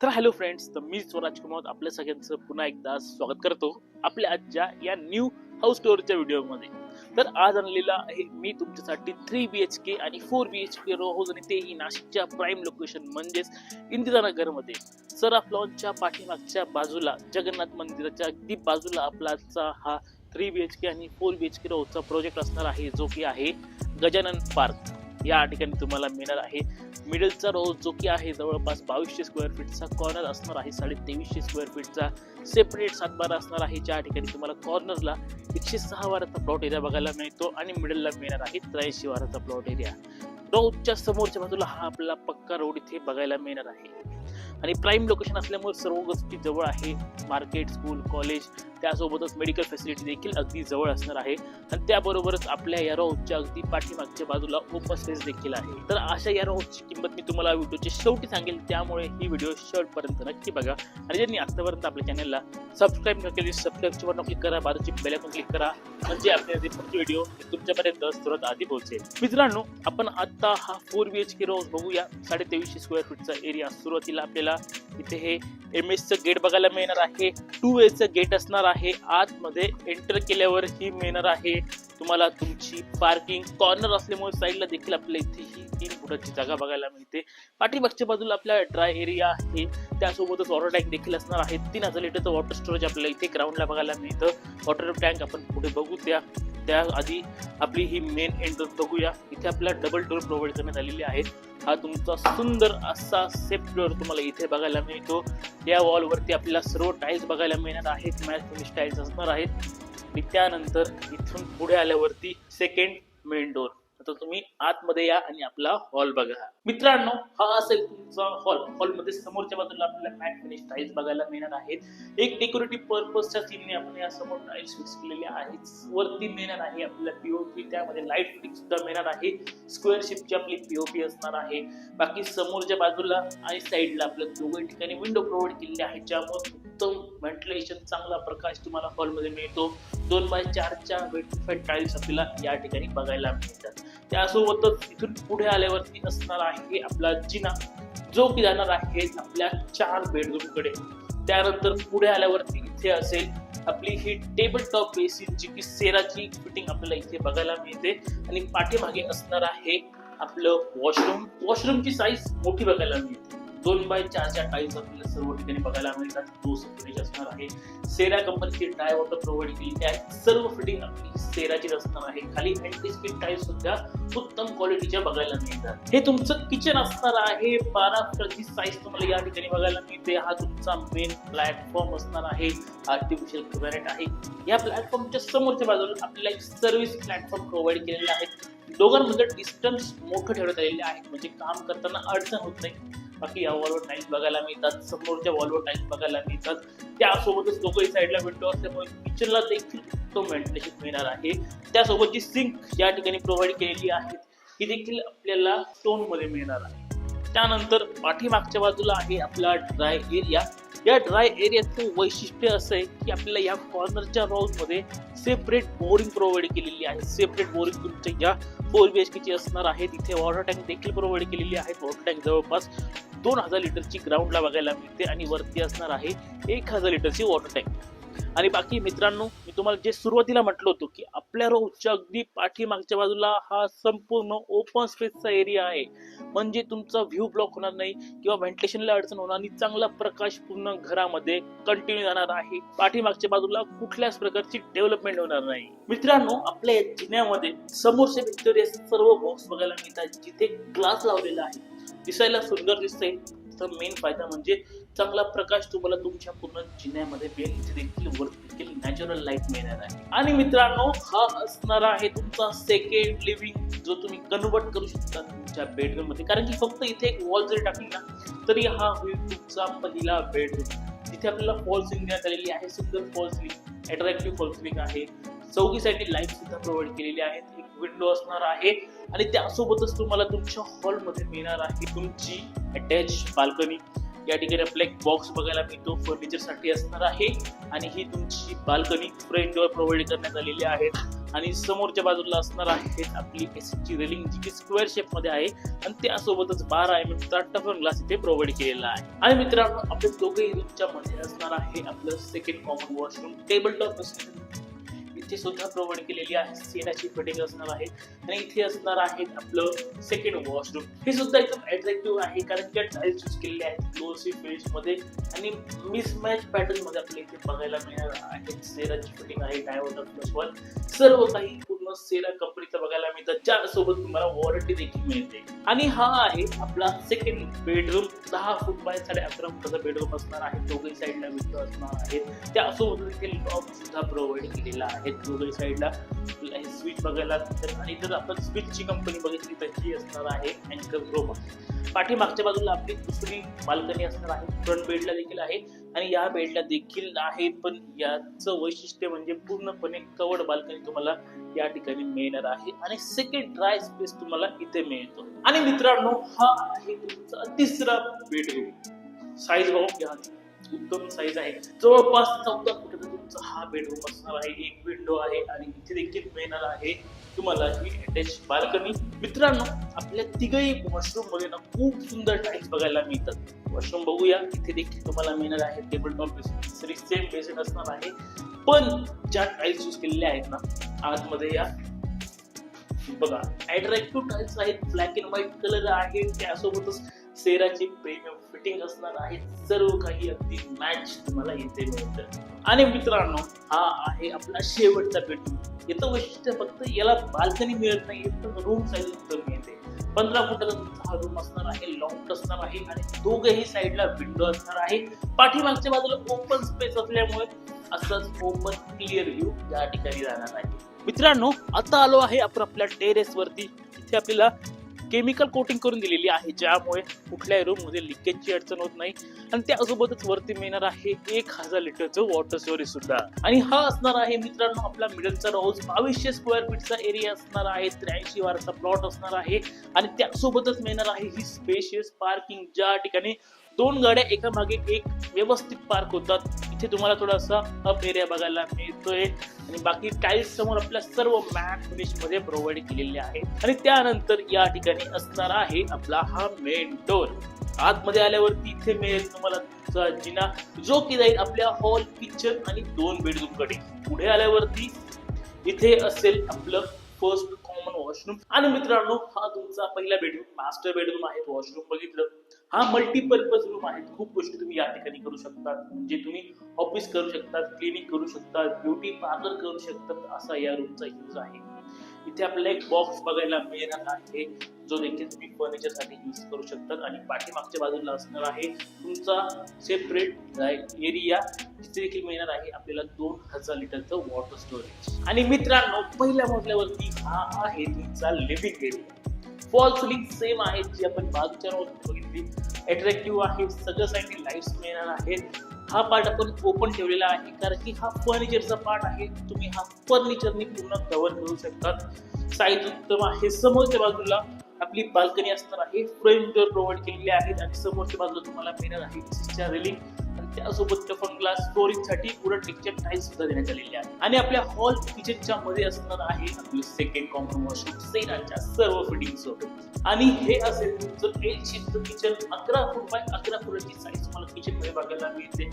तर hello friends, तर मी स्वराज कुमार आपल्या सगळ्यांचं पुन्हा एकदा स्वागत करतो आपल्या आजच्या या न्यू हाऊस टूरच्या व्हिडिओमध्ये. तर आज आणलेला आहे मी तुमच्यासाठी 3 BHK आणि 4 BHK रो हाऊस, आणि तेही नाशिकच्या प्राईम लोकेशन म्हणजेच इंदिरानगरमध्ये. सराफ लॉनच्या पाठीमागच्या बाजूला, जगन्नाथ मंदिराच्या अगदी बाजूला आपला आजचा हा 3 BHK आणि 4 BHK रो हाऊसचा प्रोजेक्ट असणार आहे, जो की आहे गजानन पार्क. या ठिकाणी तुम्हाला मिळणार आहे मिडलचा रो, जो की आहे जवळपास 2200 स्क्वेअर फीटचा. कॉर्नर असणार आहे 2350 स्क्वेअर फीटचा. सेपरेट सातबारा असणार आहे, ज्या ठिकाणी तुम्हाला कॉर्नरला 106 वाराचा प्लॉट एरिया बघायला मिळतो आणि मिडलला मिळणार आहे 83 वाराचा प्लॉट एरिया. रोडच्या समोरच्या बाजूला हा आपला पक्का रोड इथे बघायला मिळणार आहे आणि प्राईम लोकेशन असल्यामुळे सर्व गोष्टी जवळ आहे. मार्केट, स्कूल, कॉलेज, त्यासोबतच मेडिकल फॅसिलिटी देखील अगदी जवळ असणार आहे. आणि त्याबरोबरच आपल्या या रोडच्या अगदी पाठीमागच्या बाजूला ओपन स्पेस देखील आहे. तर अशा या रोडची किंमत मी तुम्हाला व्हिडिओच्या शेवटी सांगेल, त्यामुळे ही व्हिडिओ शेवटपर्यंत नक्की बघा. आणि ज्यांनी आतापर्यंत आपल्या चॅनलला सबस्क्राईब न केली, सबस्क्राईबची बटन क्लिक करा, बाजूची बेल आयकॉन क्लिक करा, म्हणजे आपल्या पुढचे व्हिडिओ तुमच्यापर्यंत सर्वात आधी पोहोचेल. मित्रांनो, आपण आता हा 4 BHK रो हाऊस बघूया. 2350 स्क्वेअर फीटचा एरिया. सुरुवातीला आपल्याला इथे हे MS चं गेट बघायला मिळणार आहे. 2 वेचं गेट असणार आहे. आतमध्ये एंटर केल्यावर ही मिळणार आहे तुम्हाला तुमची पार्किंग. कॉर्नर असल्यामुळे साईडला देखील आपल्याला इथे ही 3 फुटाची जागा बघायला मिळते. पाठीमागच्या बाजूला आपला ड्राय एरिया आहे, त्यासोबतच वॉटर टँक देखील असणार आहे. 3000 लिटरचं वॉटर स्टोरेज आपल्याला इथे ग्राउंडला बघायला मिळतं. वॉटर टँक आपण पुढे बघू, त्याआधी आपली ही मेन एंट्रन्स बघूया. इथे आपल्याला डबल डोर प्रोव्हाइड करण्यात आलेले आहेत. हा तुमचा सुंदर असा सेफ डोर तुम्हाला इथे बघायला मिळतो. या वॉलवरती आपल्याला सर्व टाईल्स बघायला मिळणार आहेत, मॅट फिनिश टाईल्स असणार आहेत. आणि त्यानंतर इथून पुढे आल्यावरती सेकंड मेन डोर. आता तुम्ही आतमध्ये या आणि आपला हॉल बघा. मित्रांनो, हा असेल तुमचा हॉल. हॉलमध्ये समोरच्या बाजूला आपल्याला मॅट फिनिश टाईल्स बघायला मिळणार आहेत. एक डेकोरेटिव्ह पर्पजच्या सीनने आपण या समोर टाईल्स फिक्स केलेले आहेत. वरती मिळणार आहे आपल्याला POP, त्यामध्ये लाईट फिटिंग सुद्धा मिळणार आहे. स्क्वेअर शेपची आपली POP असणार आहे. बाकी समोरच्या बाजूला आणि साईडला आपल्या दोघी ठिकाणी विंडो प्रोव्हाइड केलेले आहेत, ज्यामुळे उत्तम व्हेंटिलेशन, चांगला प्रकाश तुम्हाला हॉलमध्ये मिळतो. 2x4च्या वेटिफाईड टाईल्स आपल्याला या ठिकाणी बघायला मिळतात. त्यासोबतच इथून पुढे आल्यावरती असणार आहे आपला जिना, जो की जाणार आहे आपल्या 4 बेडरूम कडे. त्यानंतर पुढे आल्यावरती इथे असेल आपली ही टेबल टॉप बेसिन, जी की सेराची फिटिंग आपल्याला इथे बघायला मिळते. आणि पाठीमागे असणार आहे आपलं वॉशरूम. वॉशरूमची साईज मोठी बघायला मिळते. 2x4च्या टाईल्स आपल्याला सर्व ठिकाणी बघायला मिळतात. तो स्टोरेज असणार आहे. सेरा कंपनीची ड्राय वॉटर प्रोव्हाइड केली आहे. सर्व फिटिंग आपली सेराची असणार आहे. खाली अँटी स्किड टाईल्स सुद्धा उत्तम क्वालिटीच्या बघायला मिळतात. हे तुमचं किचन असणार आहे. 12 फुटाची साईज तुम्हाला या ठिकाणी बघायला मिळते. हा तुमचा मेन प्लॅटफॉर्म असणार आहे. आर्टिफिशियल ग्रॅनाइट आहे. या प्लॅटफॉर्मच्या समोरच्या बाजूला आपल्याला एक सर्व्हिस प्लॅटफॉर्म प्रोव्हाइड केलेला आहे. दोघांमध्ये डिस्टन्स मोठं ठेवण्यात आलेले आहे, म्हणजे काम करताना अडचण होत नाही. बाकी या वॉलवर टाईल्स बघायला मिळतात, समोरच्या वॉलवर टाईल्स बघायला मिळतात. त्यासोबतच दोघंही साईडला विंडो असल्यामुळे किचनला देखील उत्तम व्हेंटिलेशन मिळणार आहे. त्यासोबत जी सिंक या ठिकाणी प्रोव्हाइड केलेली आहे, ही देखील आपल्याला स्टोन मध्ये मिळणार आहे. त्यानंतर पाठीमागच्या बाजूला आहे आपला ड्राय एरिया. या ड्राय एरियाचं वैशिष्ट्य असं आहे की आपल्याला या कॉर्नरच्या मध्ये सेपरेट बोरिंग प्रोव्हाइड केलेली आहे. सेपरेट बोरिंग तुमच्या या 4 BHK ची असणार आहे. तिथे वॉटर टँक देखील प्रोव्हाइड केलेली आहे. वॉटर टँक जवळपास 2000 लिटरची ग्राउंडला बघायला मिळते आणि वरती असणार आहे 1000 लिटरची वॉटर टँक. आणि बाकी मित्रांनो, मी तुम्हाला जे सुरुवातीला म्हटलं होतं की आपल्या रोडच्या अगदी पाठीमागच्या बाजूला हा संपूर्ण ओपन स्पेसचा एरिया आहे, म्हणजे तुमचा व्ह्यू ब्लॉक होणार नाही किंवा व्हेंटिलेशनला अडचण होणार नाही. चांगला प्रकाश पूर्ण घरामध्ये कंटिन्यू जाणार आहे. पाठीमागच्या बाजूला कुठल्याच प्रकारची डेव्हलपमेंट होणार नाही. मित्रांनो, आपल्या या जिन्यामध्ये समोरच्या भिंतीवर सर्व बॉक्स बघायला मिळतात, जिथे ग्लास लावलेला आहे. दिसायला सुंदर दिसतंय. तर मेन फायदा म्हणजे चांगला प्रकाश तुम्हाला तुमच्या पूर्ण जिन्यामध्ये मिळेल. इथे देखील वरती देखील नॅचरल लाईट मिळणार आहे. आणि मित्रांनो, हा असणार आहे तुमचा सेकंड लिव्हिंग, जो तुम्ही कन्वर्ट करू शकता तुमच्या बेडरूम मध्ये. कारण की फक्त इथे एक वॉल जरी टाकली ना, तरी हा होईल तुमचा पहिला बेडरूम. तिथे आपल्याला फॉल सिलिंग देण्यात आलेली आहे. सुंदर fall ceiling, attractive fall ceiling आहे. चौकीसाठी लाईट सुद्धा प्रोव्हाइड केलेली आहेत. एक विंडो असणार आहे आणि त्यासोबतच तुम्हाला तुमच्या हॉलमध्ये मिळणार आहे तुमची अटॅच बाल्कनी. या ठिकाणी आपल्याला एक बॉक्स बघायला मिळतो, फर्निचर साठी असणार आहे. आणि ही तुमची बाल्कनी फ्रंट डोअर प्रोव्हाइड करण्यात आलेली आहेत. आणि समोरच्या बाजूला असणार आहे आपली एसची रेलिंग जी की स्क्वेअर शेप मध्ये आहे आणि त्यासोबतच 12 mm चा टफन ग्लास इथे प्रोव्हाइड केलेला आहे. आणि मित्रांनो आपल्या दोघेही रूमच्या मध्ये असणार आहे आपलं second common washroom. Table top इथे सुद्धा प्रोव्हाइड केलेली आहे. सेराची फिटिंग असणार आहे आणि इथे असणार आहे आपलं सेकंड वॉशरूम. हे सुद्धा एकदम अट्रॅक्टिव्ह आहे कारण की टाइल्स यूज केलेले आहेत ग्लोसी फिनिश मध्ये आणि मिसमॅच पॅटर्न मध्ये आपल्याला इथे बघायला मिळणार आहे. सेराची फिटिंग आहे, डायवॉटर प्लस सर्व काही पूर्ण सेरा कंपनीचं बघायला मिळतं, ज्यासोबत तुम्हाला वॉरंटी देखील मिळते. आणि हा आहे आपला second bedroom. 10 foot by 11.5 फुटाचा bedroom असणार आहे. दोघही साईडला विंडो असणार आहे. त्यासोबत इथे लॉक सुद्धा प्रोव्हाइड केलेला आहे दोघही साईडला. स्विच बघायला आणि जर आपण स्विचची कंपनी बघितली तर ही असणार आहे अँकर क्रोमा. पाठीमागच्या बाजूला आपली दुसरी बाल्कनी असणार आहे. फ्रंट बेडला देखील आहे आणि या बेडला देखील आहे, पण याचं वैशिष्ट्य म्हणजे पूर्णपणे कवर्ड बाल्कनी तुम्हाला या ठिकाणी मिळणार आहे आणि सेकंड ड्राय स्पेस तुम्हाला इथे मिळतो. आणि मित्रांनो हा आहे तुमचा तिसरा बेडरूम. साईज बघून घ्या, उत्तम साईज आहे. जवळपास 14 फुटाचा तुमचा हा बेडरूम असणार आहे. एक विंडो आहे आणि इथे देखील मिळणार आहे तुम्हाला ही अटॅच बाल्कनी. मित्रांनो आपल्या तिघही वॉशरूम मध्ये ना खूप सुंदर टाईल्स बघायला मिळतात. वॉशरूम बघूया, इथे देखील तुम्हाला मिळणार आहे table top basin, same basin असणार आहे. पण ज्या टाईल्स यूज केलेल्या आहेत ना आतमध्ये या बघा अट्रॅक्टिव्ह टाईल्स आहेत. ब्लॅक अँड व्हाईट कलर आहे. त्यासोबतच सेराची प्रीमियम फिटिंग असणार आहे. सर्व काही अगदी मॅच तुम्हाला इथे मिळतं. आणि मित्रांनो हा आहे आपला शेवटचा बेडरूम. याचं वैशिष्ट्य फक्त याला बाल्कनी मिळत नाही तर रूम साईज उत्तम मिळते. 15 फुटाचा तुमचा हा रूम असणार आहे. लॉफ्ट असणार आहे आणि दोघेही साईडला विंडो असणार आहे. पाठीमागच्या बाजूला ओपन स्पेस असल्यामुळे असंच ओपन क्लिअर व्ह्यू या ठिकाणी राहणार आहे. मित्रांनो आता आलो आहे आपण आपल्या टेरेस वरती. इथे आपल्याला केमिकल कोटिंग करून दिलेली आहे, ज्यामुळे कुठल्याही रूम मध्ये लिकेजची अडचण होत नाही. आणि त्यासोबतच वरती मिळणार आहे 1000 लिटरचं वॉटर स्टोरेज सुद्धा. आणि हा असणार आहे मित्रांनो आपला मिडलचा हाऊस. 2200 स्क्वेअर फीटचा एरिया असणार आहे. 83 वारचा प्लॉट असणार आहे आणि त्यासोबतच मिळणार आहे ही स्पेशियस पार्किंग, ज्या ठिकाणी 2 गाड्या एका मागे एक व्यवस्थित पार्क होतात. इथे तुम्हाला थोडासा अप एरिया बघायला मिळतोय आणि बाकी टाईल्स समोर आपल्या सर्व मॅट फिनिश मध्ये प्रोव्हाइड केलेले आहे. आणि त्यानंतर या ठिकाणी असणार आहे आपला हा मेन डोर. आतमध्ये आल्यावरती इथे मिळेल तुम्हाला जिना, जो की जाईल आपल्या हॉल, किचन आणि 2 बेडरूम कडे. पुढे आल्यावरती इथे असेल आपलं फर्स्ट कॉमन वॉशरूम. आणि मित्रांनो हा तुमचा पहिला बेडरूम, मास्टर बेडरूम आहे. वॉशरूम बघितलं, हा मल्टीपर्पज रूम आहे. खूप गोष्टी तुम्ही या ठिकाणी करू शकता. म्हणजे तुम्ही ऑफिस करू शकता, क्लिनिक करू शकता, ब्युटी पार्लर करू शकता, असा या रूमचा यूज आहे. इथे आपल्याला एक बॉक्स बघायला मिळणार आहे, जो देखील तुम्ही फर्निचर साठी यूज करू शकतात. आणि पाठीमागच्या बाजूला असणार आहे तुमचा सेपरेट एरिया. तिथे देखील मिळणार आहे आपल्याला 2000 लिटरचं वॉटर स्टोरेज. आणि मित्रांनो पहिल्या मजल्यावरती हा आहे तुमचा living area. Fall ceiling same आहे जी आपण मागच्या रोज बघितली. अट्रॅक्टिव्ह आहे. सगळं साईडने लाईट्स मिळणार आहेत. हा पार्ट आपण ओपन ठेवलेला आहे कारण की हा फर्निचरचा पार्ट आहे. तुम्ही हा फर्निचरनी पूर्ण कव्हर करू शकतात. साईज उत्तम आहे. समोरच्या बाजूला आपली बाल्कनी असणार आहे. फ्रेम डोर प्रोव्हाइड केलेले आहेत आणि समोरच्या बाजूला तुम्हाला मिळणार आहे रेलिंग. त्यासोबत टफन ग्लास स्टोरेज साठी वुडन टेक्स्चर टाइल्स सुद्धा देण्यात आलेले आहेत. आणि आपल्या हॉल किचनच्या मध्ये असणार आहे आपलं सेकंड कॉमन वॉशरूम सेराच्या सर्व फिटिंग सोबत. आणि हे असेल तुमचं L शेपचं kitchen. 11 foot by 11 फुटाची size तुम्हाला किचन मध्ये बघायला मिळते.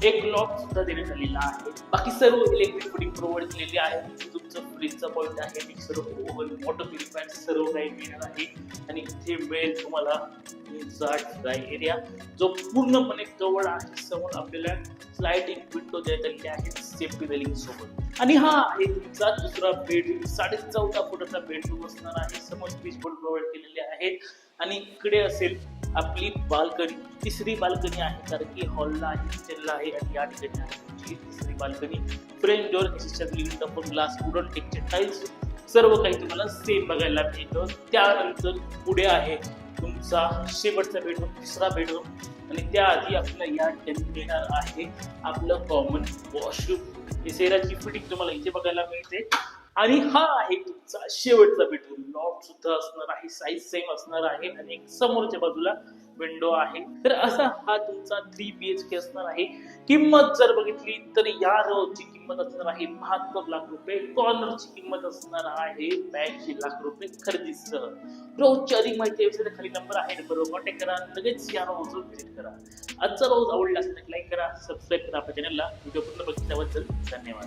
एक लॉक सुद्धा देण्यात आलेला आहे. बाकी सर्व इलेक्ट्रिक फिटिंग प्रोव्हाइड केलेली आहे. तुमचं फ्रीजचा पॉईंट आहे, मिक्सर, ओव्हन, वॉटर प्युरिफायर सर्व काही मिळणार आहे. आणि इथे मिळेल तुम्हाला ड्राय एरिया जो पूर्णपणे कव्हर्ड आहे. समोर आपल्याला स्लायडिंग विंडो देण्यात आलेली आहे सेफ्टी रेलिंग सोबत. आणि हा आहे तुमचा दुसरा बेडरूम. 14.5 फुटाचा बेडरूम असणार आहे. समोर स्विच बोर्ड प्रोव्हाइड केलेले आहेत. आणि इकडे असेल आपली बाल्कनी. तिसरी बाल्कनी आहे कारण की हॉलला आहे, किचनला आहे आणि या ठिकाणी आहे तिसरी balcony. French door, टफन glass, wooden texture tiles सर्व काही तुम्हाला सेम बघायला मिळतं. त्यानंतर पुढे आहे तुमचा शेवटचा बेडरूम, तिसरा बेडरूम. आणि त्याआधी आपल्याला या ठिकाणी येणार आहे आपलं कॉमन वॉशरूम. सेराची फिटिंग तुम्हाला इथे बघायला मिळते. आणि हा आहे तुमचा शेवटचा बेडरूम. लॉफ्ट सुद्धा असणार आहे. साईज सेम असणार आहे. आणि समोरच्या बाजूला विंडो आहे. तर असा हा तुमचा 3 BHK असणार आहे. किंमत जर बघितली तर या रोची किंमत असणार आहे 72 लाख रुपये. कॉर्नरची किंमत असणार आहे 82 लाख रुपये खरेदीसह. रोजची अधिक माहिती वेबसाईट खाली नंबर आहे, नंबरवर कॉन्टॅक्ट करा. लगेच या रोजवर व्हिजिट करा. आजचा रोज आवडला असेल लाईक करा, सबस्क्राईब करा आपल्या चॅनलला. व्हिडिओ पूर्ण बघितल्याबद्दल धन्यवाद.